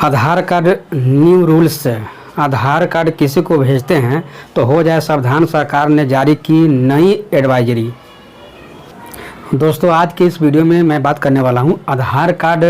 आधार card new rules. आधार card किसी को भेजते हैं तो हो जाए सावधान, सरकार ने जारी की नई एडवाइजरी। दोस्तों, आज के इस वीडियो में मैं बात करने वाला हूं। आधार कार्ड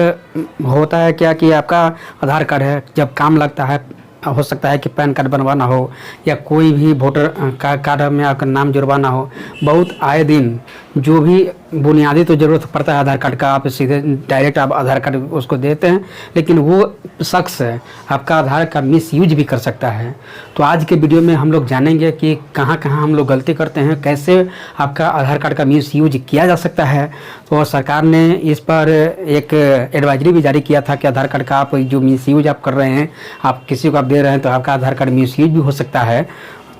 होता है क्या कि आपका आधार कार्ड है, जब काम लगता है, हो सकता है कि पैन कार्ड बनवाना हो या कोई भी वोटर कार्ड में आपका नाम जुड़वाना हो। बहुत आए दिन जो भी बुनियादी तो ज़रूरत पड़ता है आधार कार्ड का, आप सीधे डायरेक्ट आप आधार कार्ड उसको देते हैं, लेकिन वो शख्स है आपका आधार का मिसयूज भी कर सकता है। तो आज के वीडियो में हम लोग जानेंगे कि कहाँ कहाँ हम लोग गलती करते हैं, कैसे आपका आधार कार्ड का मिसयूज किया जा सकता है। तो सरकार ने इस पर एक एडवाइजरी भी जारी किया था कि आधार कार्ड का आप जो मिसयूज आप कर रहे हैं, आप किसी को आप दे रहे हैं तो आपका आधार कार्ड मिसयूज भी हो सकता है।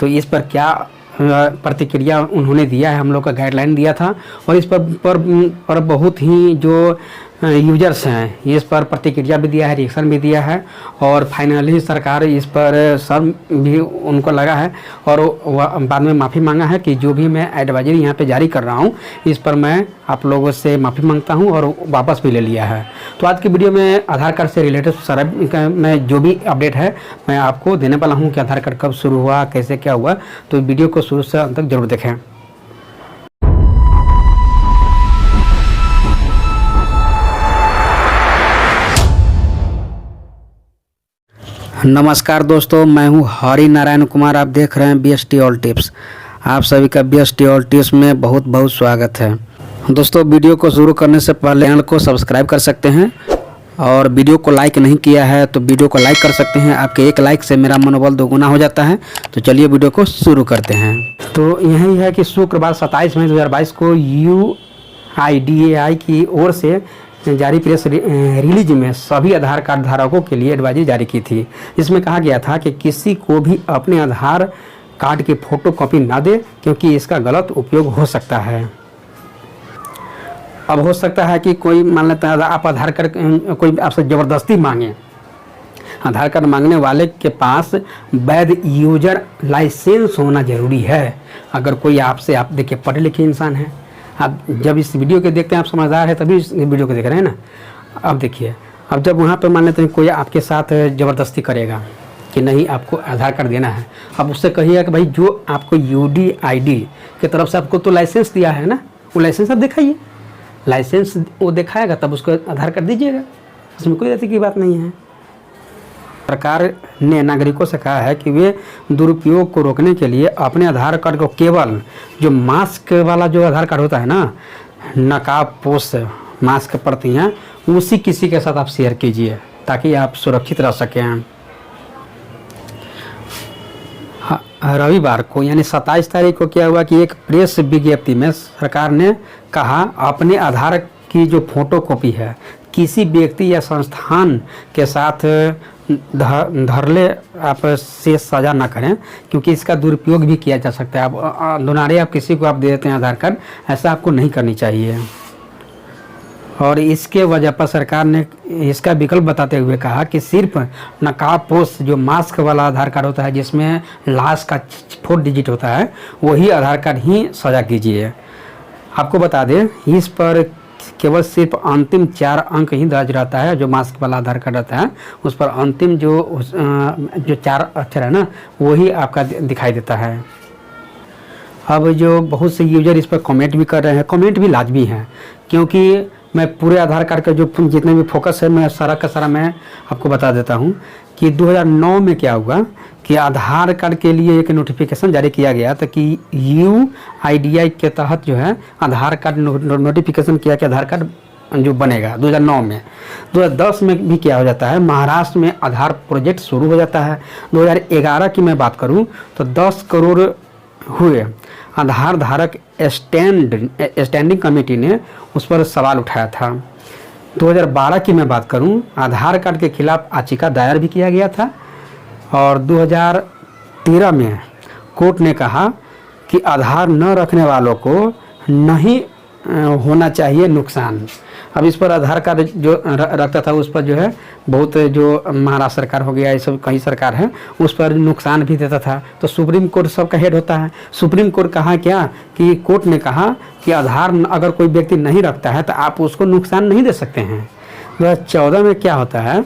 तो इस पर क्या प्रतिक्रिया उन्होंने दिया है, हम लोग का गाइडलाइन दिया था, और इस पर बहुत ही जो यूजर्स हैं इस पर प्रतिक्रिया भी दिया है, रिएक्शन भी दिया है, और फाइनली सरकार इस पर शर्म भी उनको लगा है और बाद में माफ़ी मांगा है कि जो भी मैं एडवाइजरी यहाँ पे जारी कर रहा हूँ इस पर मैं आप लोगों से माफ़ी मांगता हूँ, और वापस भी ले लिया है। तो आज की वीडियो में आधार कार्ड से रिलेटेड सारा में जो भी अपडेट है मैं आपको देने वाला हूँ कि आधार कार्ड कब शुरू हुआ, कैसे क्या हुआ। तो वीडियो को शुरू से अंत तक जरूर देखें। नमस्कार दोस्तों, मैं हूं हरि नारायण कुमार। आप देख रहे हैं BST ऑल टिप्स। आप सभी का BST ऑल टिप्स में बहुत बहुत स्वागत है। दोस्तों, वीडियो को शुरू करने से पहले चैनल को सब्सक्राइब कर सकते हैं, और वीडियो को लाइक नहीं किया है तो वीडियो को लाइक कर सकते हैं। आपके एक लाइक से मेरा मनोबल दोगुना हो जाता है। तो चलिए वीडियो को शुरू करते हैं। तो यही है कि शुक्रवार 27 मई 2022 को UIDAI की ओर से जारी प्रेस रिलीज में सभी आधार कार्ड धारकों के लिए एडवाइजरी जारी की थी। इसमें कहा गया था कि किसी को भी अपने आधार कार्ड की फ़ोटो कॉपी ना दे, क्योंकि इसका गलत उपयोग हो सकता है। अब हो सकता है कि कोई मान लेता है आप आधार कार्ड कोई आपसे ज़बरदस्ती मांगे। आधार कार्ड मांगने वाले के पास वैध यूजर लाइसेंस होना ज़रूरी है। अगर कोई आपसे, आप देखिए पढ़े लिखे इंसान हैं, आप जब इस वीडियो को देखते हैं आप समझदार है तभी इस वीडियो को देख रहे हैं ना। अब देखिए, अब जब वहाँ पर मान लेते हैं कोई आपके साथ ज़बरदस्ती करेगा कि नहीं आपको आधार कार्ड देना है, अब उससे कहिएगा कि भाई जो आपको UDID की तरफ से आपको तो लाइसेंस दिया है ना, वो लाइसेंस आप दिखाइए। लाइसेंस वो दिखाएगा तब उसको आधार कार्ड दीजिएगा, उसमें कोई ऐसी की बात नहीं है। सरकार ने नागरिकों से कहा है कि वे दुरुपयोग को रोकने के लिए अपने आधार कार्ड को केवल जो मास्क वाला जो आधार कार्ड होता है ना, नकाब पोस्ट मास्क पड़ती हैं, उसी किसी के साथ आप शेयर कीजिए ताकि आप सुरक्षित रह सकें। रविवार को यानी 27 तारीख को क्या हुआ कि एक प्रेस विज्ञप्ति में सरकार ने कहा अपने आधार की जो फोटो कॉपी है किसी व्यक्ति या संस्थान के साथ धरले आप से साझा ना करें, क्योंकि इसका दुरुपयोग भी किया जा सकता है। आप दोनारे आप किसी को आप दे देते हैं आधार कार्ड, ऐसा आपको नहीं करनी चाहिए। और इसके वजह पर सरकार ने इसका विकल्प बताते हुए कहा कि सिर्फ नकाब पोस्ट जो मास्क वाला आधार कार्ड होता है जिसमें लास्ट का 4 डिजिट होता है, वही आधार कार्ड ही साझा कीजिए। आपको बता दें इस पर केवल सिर्फ अंतिम 4 अंक ही दर्ज रहता है। जो मास्क वाला आधार कार्ड रहता है उस पर अंतिम जो 4 अक्षर है ना, वही आपका दिखाई देता है। अब जो बहुत से यूजर इस पर कमेंट भी कर रहे हैं, कमेंट भी लाजमी है, क्योंकि मैं पूरे आधार कार्ड का जो जितने भी फोकस है मैं सारा का सारा मैं आपको बता देता हूँ कि 2009 में क्या हुआ कि आधार कार्ड के लिए एक नोटिफिकेशन जारी किया गया था कि UIDAI के तहत जो है आधार कार्ड नोटिफिकेशन किया कि आधार कार्ड जो बनेगा 2009 में। 2010 में भी क्या हो जाता है, महाराष्ट्र में आधार प्रोजेक्ट शुरू हो जाता है। 2011 की मैं बात करूं तो 10 करोड़ हुए। आधार धारक स्टैंडिंग कमेटी ने उस पर सवाल उठाया था। 2012 की मैं बात करूं, आधार कार्ड के खिलाफ याचिका दायर भी किया गया था, और 2013 में कोर्ट ने कहा कि आधार न रखने वालों को नहीं होना चाहिए नुकसान। अब इस पर आधार कार्ड जो रखता था उस पर जो है बहुत जो महाराष्ट्र सरकार हो गया, ये सब कई सरकार है, उस पर नुकसान भी देता था। तो सुप्रीम कोर्ट सबका हेड होता है। सुप्रीम कोर्ट कहा क्या कि कोर्ट ने कहा कि आधार अगर कोई व्यक्ति नहीं रखता है तो आप उसको नुकसान नहीं दे सकते हैं। 2014 में क्या होता है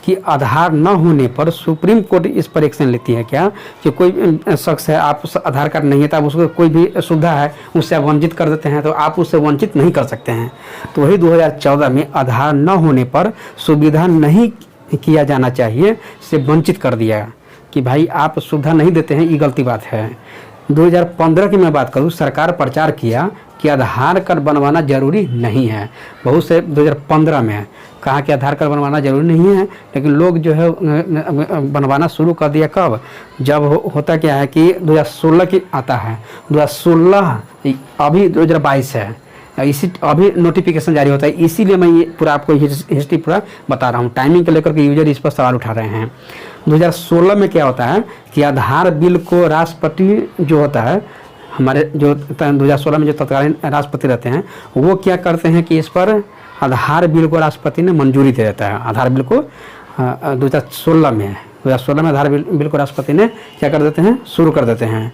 कि आधार न होने पर सुप्रीम कोर्ट इस पर एक्शन लेती है क्या, कि कोई शख्स है, आप आधार कार्ड नहीं है तो आप उसको कोई भी सुविधा है उससे आप वंचित कर देते हैं, तो आप उससे वंचित नहीं कर सकते हैं। तो वही 2014 में आधार न होने पर सुविधा नहीं किया जाना चाहिए से वंचित कर दिया कि भाई आप सुविधा नहीं देते हैं, ये गलती बात है। 2015 की मैं बात करूँ, सरकार प्रचार किया कि आधार कार्ड बनवाना ज़रूरी नहीं है। बहुत से 2015 में कहा कि आधार कार्ड बनवाना ज़रूरी नहीं है, लेकिन लोग जो है बनवाना शुरू कर दिया। कब? जब होता क्या है कि 2016 की आता है, 2016 अभी 2022 है, इसी अभी नोटिफिकेशन जारी होता है। इसीलिए मैं ये पूरा आपको हिस्ट्री पूरा बता रहा हूँ। टाइमिंग को लेकर के यूजर इस पर सवाल उठा रहे हैं। 2016 में क्या होता है कि आधार बिल को राष्ट्रपति जो होता है, हमारे जो 2016 में जो तत्कालीन राष्ट्रपति रहते हैं, वो क्या करते हैं कि इस पर आधार बिल को राष्ट्रपति ने मंजूरी दे देता है। आधार बिल को 2016 में आधार बिल को राष्ट्रपति ने क्या कर देते हैं, शुरू कर देते हैं।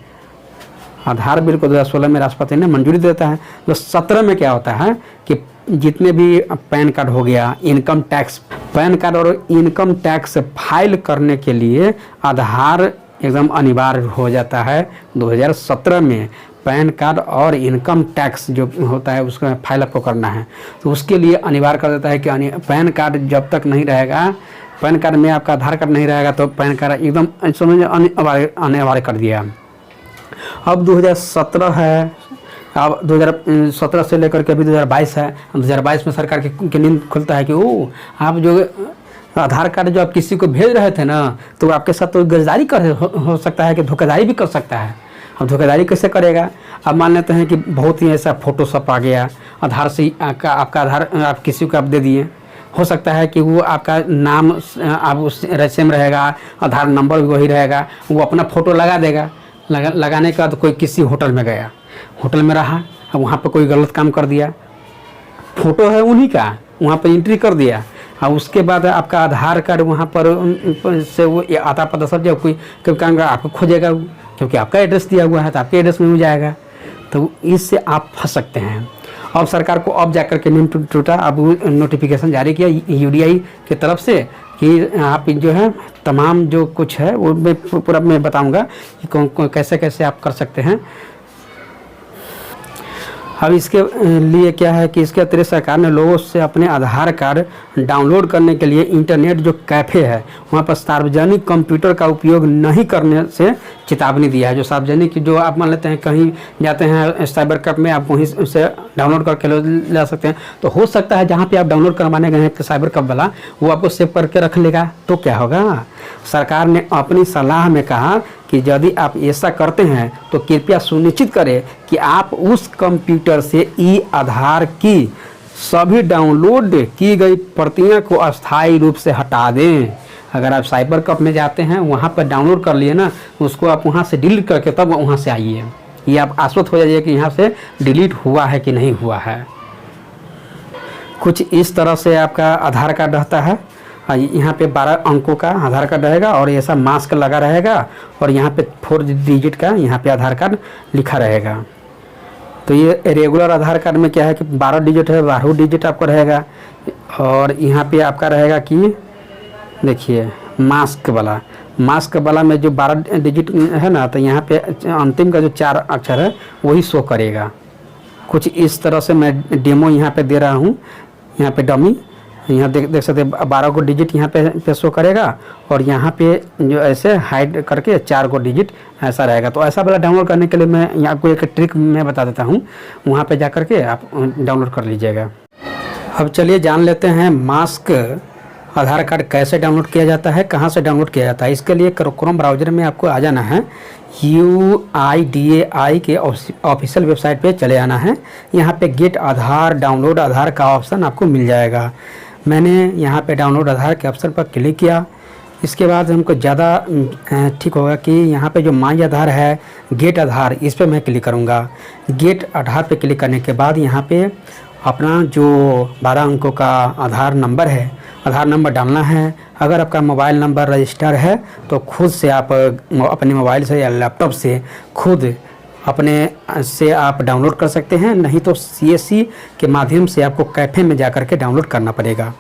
आधार बिल को 2016 में राष्ट्रपति ने मंजूरी देता है। 2017 में क्या होता है कि जितने भी पैन कार्ड हो गया, इनकम टैक्स, पैन कार्ड और इनकम टैक्स फाइल करने के लिए आधार एकदम अनिवार्य हो जाता है। 2017 में पैन कार्ड और इनकम टैक्स जो होता है उसका फाइल आपको करना है, तो उसके लिए अनिवार्य कर देता है कि पैन कार्ड जब तक नहीं रहेगा, पैन कार्ड में आपका आधार कार्ड नहीं रहेगा तो पैन कार्ड एकदम समझ अनिवार्य कर दिया। अब 2017 है, अब 2017 से लेकर के अभी 2022 है। 2022 में सरकार की नींद खुलता है कि ओ आप जो आधार कार्ड जो आप किसी को भेज रहे थे ना, तो आपके साथ तो गिरफ्तारी हो सकता है कि धोखाधड़ी भी कर सकता है। अब धोखाधड़ी कैसे करेगा? अब मान लेते हैं कि बहुत ही ऐसा फोटोशॉप आ गया, आधार से आपका आधार आप किसी को आप दे दिए, हो सकता है कि वो आपका नाम आप उस सेम रहेगा, आधार नंबर भी वही रहेगा, वो अपना फ़ोटो लगा देगा। लगाने के बाद कोई किसी होटल में गया, होटल में रहा, अब वहाँ पर कोई गलत काम कर दिया, फ़ोटो है उन्हीं का, वहाँ पर एंट्री कर दिया, और उसके बाद आपका आधार कार्ड वहाँ पर से वो आता पता सब जब कोई काम आपको खोजेगा, क्योंकि आपका एड्रेस दिया हुआ है तो आपके एड्रेस में हो जाएगा, तो इससे आप फंस सकते हैं। अब सरकार को अब जाकर के नींद टूटा, अब नोटिफिकेशन जारी किया यूडीआई की तरफ से कि आप जो है तमाम जो कुछ है वो मैं पूरा मैं बताऊंगा कि कैसे कैसे आप कर सकते हैं। अब इसके लिए क्या है कि इसके अतिरिक्त सरकार ने लोगों से अपने आधार कार्ड डाउनलोड करने के लिए इंटरनेट जो कैफ़े है वहाँ पर सार्वजनिक कंप्यूटर का उपयोग नहीं करने से चेतावनी दिया है। जो सार्वजनिक जो आप मान लेते हैं कहीं जाते हैं साइबर कैफ में, आप वहीं से डाउनलोड करके ले सकते हैं, तो हो सकता है जहाँ पे आप डाउनलोड करवाने गए हैं साइबर कैफ वाला वो आपको सेव करके रख लेगा, तो क्या होगा? सरकार ने अपनी सलाह में कहा कि यदि आप ऐसा करते हैं तो कृपया सुनिश्चित करें कि आप उस कंप्यूटर से ई आधार की सभी डाउनलोड की गई प्रतियां को अस्थायी रूप से हटा दें। अगर आप साइबर कैफ में जाते हैं वहां पर डाउनलोड कर लिए ना, उसको आप वहां से डिलीट करके तब वहां से आइए, ये आप आश्वस्त हो जाइए कि यहाँ से डिलीट हुआ है कि नहीं हुआ है। कुछ इस तरह से आपका आधार कार्ड रहता है। यहाँ पे 12 अंकों का आधार कार्ड रहेगा और ऐसा मास्क लगा रहेगा और यहाँ पे 4 डिजिट का यहाँ पे आधार कार्ड लिखा रहेगा। तो ये रेगुलर आधार कार्ड में क्या है कि 12 डिजिट है, 12 डिजिट आपको रहेगा। और यहाँ पे आपका रहेगा कि देखिए मास्क वाला में जो 12 डिजिट है ना, तो यहाँ पे अंतिम का जो 4 अक्षर है वही शो करेगा। कुछ इस तरह से मैं डेमो यहाँ पे दे रहा हूँ। यहाँ पे डमी यहाँ देख सकते हैं 12 को डिजिट यहाँ पे शो करेगा और यहाँ पे जो ऐसे हाइड करके 4 को डिजिट ऐसा रहेगा। तो ऐसा वाला डाउनलोड करने के लिए मैं यहाँ आपको एक ट्रिक मैं बता देता हूँ, वहाँ पे जा कर के आप डाउनलोड कर लीजिएगा। अब चलिए जान लेते हैं मास्क आधार कार्ड कैसे डाउनलोड किया जाता है, कहाँ से डाउनलोड किया जाता है। इसके लिए क्रोम ब्राउज़र में आपको आ जाना है, UIDAI के ऑफिशियल वेबसाइट पे चले आना है। यहाँ पे गेट आधार डाउनलोड आधार का ऑप्शन आपको मिल जाएगा। मैंने यहाँ पे डाउनलोड आधार के ऑप्शन पर क्लिक किया। इसके बाद हमको ज़्यादा ठीक होगा कि यहाँ पे जो माई आधार है, गेट आधार, इस पर मैं क्लिक करूँगा। गेट आधार पे क्लिक करने के बाद यहाँ पे अपना जो 12 अंकों का आधार नंबर है, आधार नंबर डालना है। अगर आपका मोबाइल नंबर रजिस्टर है तो खुद से आप अपने मोबाइल से या लैपटॉप से खुद अपने से आप डाउनलोड कर सकते हैं, नहीं तो CSC के माध्यम से आपको कैफ़े में जा कर के डाउनलोड करना पड़ेगा।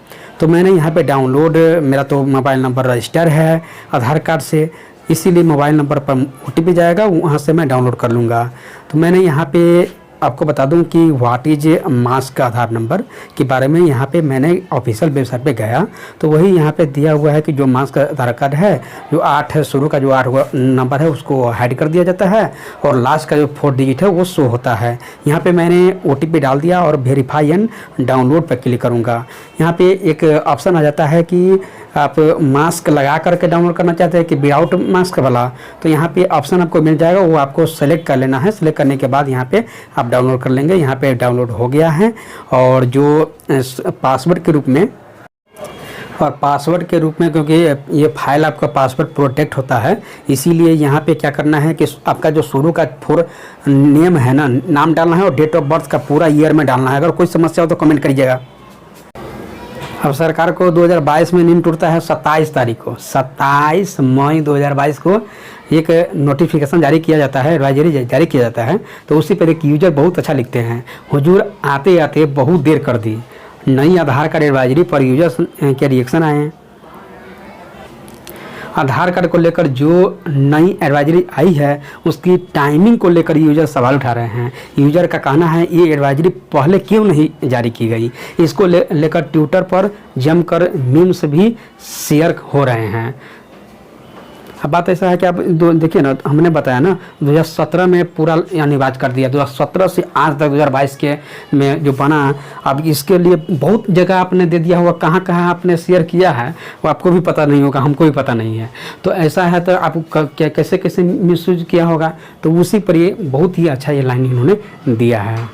तो मैंने यहाँ पे डाउनलोड, मेरा तो मोबाइल नंबर रजिस्टर है आधार कार्ड से, इसीलिए मोबाइल नंबर पर OTP जाएगा, वहाँ से मैं डाउनलोड कर लूँगा। तो मैंने यहाँ पे आपको बता दूं कि व्हाट इज मास्क का आधार नंबर के बारे में यहाँ पे मैंने ऑफिशियल वेबसाइट पे गया तो वही यहाँ पे दिया हुआ है कि जो मास्क का आधार कार्ड है, जो 8 है, शुरू का जो 8 नंबर है उसको हाइड कर दिया जाता है और लास्ट का जो 4 डिजिट है वो शो होता है। यहाँ पे मैंने OTP डाल दिया और वेरीफाई एंड डाउनलोड पर क्लिक करूँगा। यहाँ पे एक ऑप्शन आ जाता है कि आप मास्क लगा करके डाउनलोड करना चाहते हैं कि विदाउट मास्क वाला, तो यहाँ पे ऑप्शन आपको मिल जाएगा, वो आपको सेलेक्ट कर लेना है। सेलेक्ट करने के बाद यहाँ पे आप डाउनलोड कर लेंगे। यहाँ पे डाउनलोड हो गया है और जो पासवर्ड के रूप में क्योंकि ये फाइल आपका पासवर्ड प्रोटेक्ट होता है, इसीलिए यहाँ पे क्या करना है कि आपका जो शुरू का 4 नेम है ना, नाम डालना है और डेट ऑफ बर्थ का पूरा ईयर में डालना है। अगर कोई समस्या हो तो कमेंट करिएगा। अब सरकार को 2022 में नींद टूटता है 27 तारीख को, 27 मई 2022 को एक नोटिफिकेशन जारी किया जाता है, एडवाइजरी जारी किया जाता है। तो उसी पर एक यूजर बहुत अच्छा लिखते हैं, हुजूर आते आते बहुत देर कर दी, नई आधार कार्ड एडवाइजरी पर यूजर्स के रिएक्शन आए हैं। आधार कार्ड को लेकर जो नई एडवाइजरी आई है उसकी टाइमिंग को लेकर यूजर सवाल उठा रहे हैं। यूजर का कहना है ये एडवाइजरी पहले क्यों नहीं जारी की गई। इसको लेकर ट्विटर पर जमकर मीम्स भी शेयर हो रहे हैं। अब बात ऐसा है कि आप देखिए ना, हमने बताया ना 2017 में पूरा अनिवार्य कर दिया, 2017 से आज तक 2022 के में जो बना, अब इसके लिए बहुत जगह आपने दे दिया होगा, कहाँ कहाँ आपने शेयर किया है वो आपको भी पता नहीं होगा, हमको भी पता नहीं है। तो ऐसा है तो आप कैसे कैसे मिसयूज किया होगा, तो उसी पर ये बहुत ही अच्छा ये लाइन इन्होंने दिया है।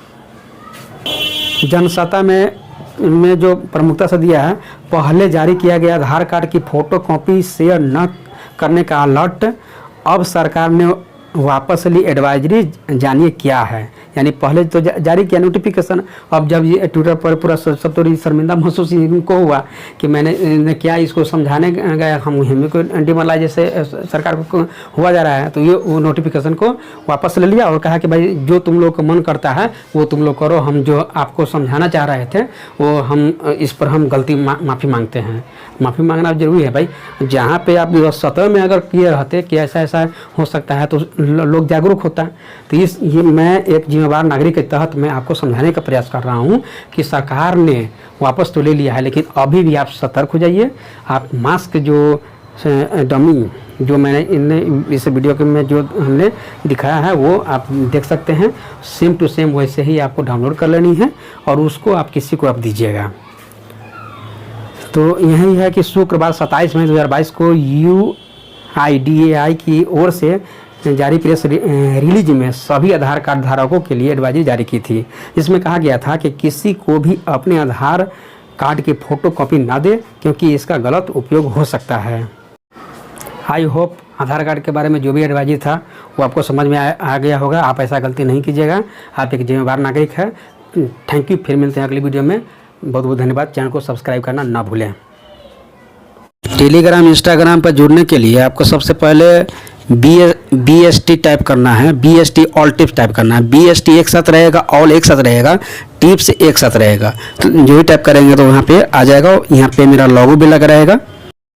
जनसत्ता में जो प्रमुखता से दिया है, पहले जारी किया गया आधार कार्ड की फ़ोटो कॉपी शेयर न करने का अलर्ट, अब सरकार ने वापस ली एडवाइजरी, जानिए क्या है। यानी पहले तो जारी किया नोटिफिकेशन, अब जब ये ट्विटर पर पूरा सब तो शर्मिंदा महसूस इनको हुआ कि मैंने क्या इसको समझाने गया, हमें को डिमोरलाइजेशन सरकार को हुआ जा रहा है। तो ये वो नोटिफिकेशन को वापस ले लिया और कहा कि भाई जो तुम लोग का मन करता है वो तुम लोग करो, हम जो आपको समझाना चाह रहे थे वो हम इस पर हम गलती माफ़ी मांगते हैं। माफ़ी मांगना जरूरी है भाई। जहाँ पे आप 2017 में अगर किए रहते कि ऐसा ऐसा हो सकता है तो लोग जागरूक होता है। तो ये मैं एक जिम्मेदार नागरिक के तहत मैं आपको समझाने का प्रयास कर रहा हूँ कि सरकार ने वापस तो ले लिया है, लेकिन अभी भी आप सतर्क हो जाइए। आप मास्क जो डमी जो मैंने इस वीडियो के में जो हमने दिखाया है वो आप देख सकते हैं, सेम टू सेम वैसे ही आपको डाउनलोड कर लेनी है और उसको आप किसी को आप दीजिएगा। तो यही है कि शुक्रवार 27 मई 2022 को UIDAI की ओर से जारी प्रेस रिलीज में सभी आधार कार्ड धारकों के लिए एडवाइजरी जारी की थी, जिसमें कहा गया था कि किसी को भी अपने आधार कार्ड की फ़ोटो कॉपी ना दे क्योंकि इसका गलत उपयोग हो सकता है। आई होप आधार कार्ड के बारे में जो भी एडवाइजरी था वो आपको समझ में आ गया होगा। आप ऐसा गलती नहीं कीजिएगा, आप एक जिम्मेदार नागरिक है। थैंक यू, फिर मिलते हैं अगली वीडियो में। बहुत बहुत धन्यवाद। चैनल को सब्सक्राइब करना ना भूलें। टेलीग्राम इंस्टाग्राम पर जुड़ने के लिए आपको सबसे पहले BST टाइप करना है, BST ऑल टिप्स टाइप करना है। BST एक साथ रहेगा, ऑल एक साथ रहेगा, टिप्स एक साथ रहेगा। तो जो ही टाइप करेंगे तो वहाँ पे आ जाएगा। यहाँ पे मेरा लोगो भी लगा रहेगा।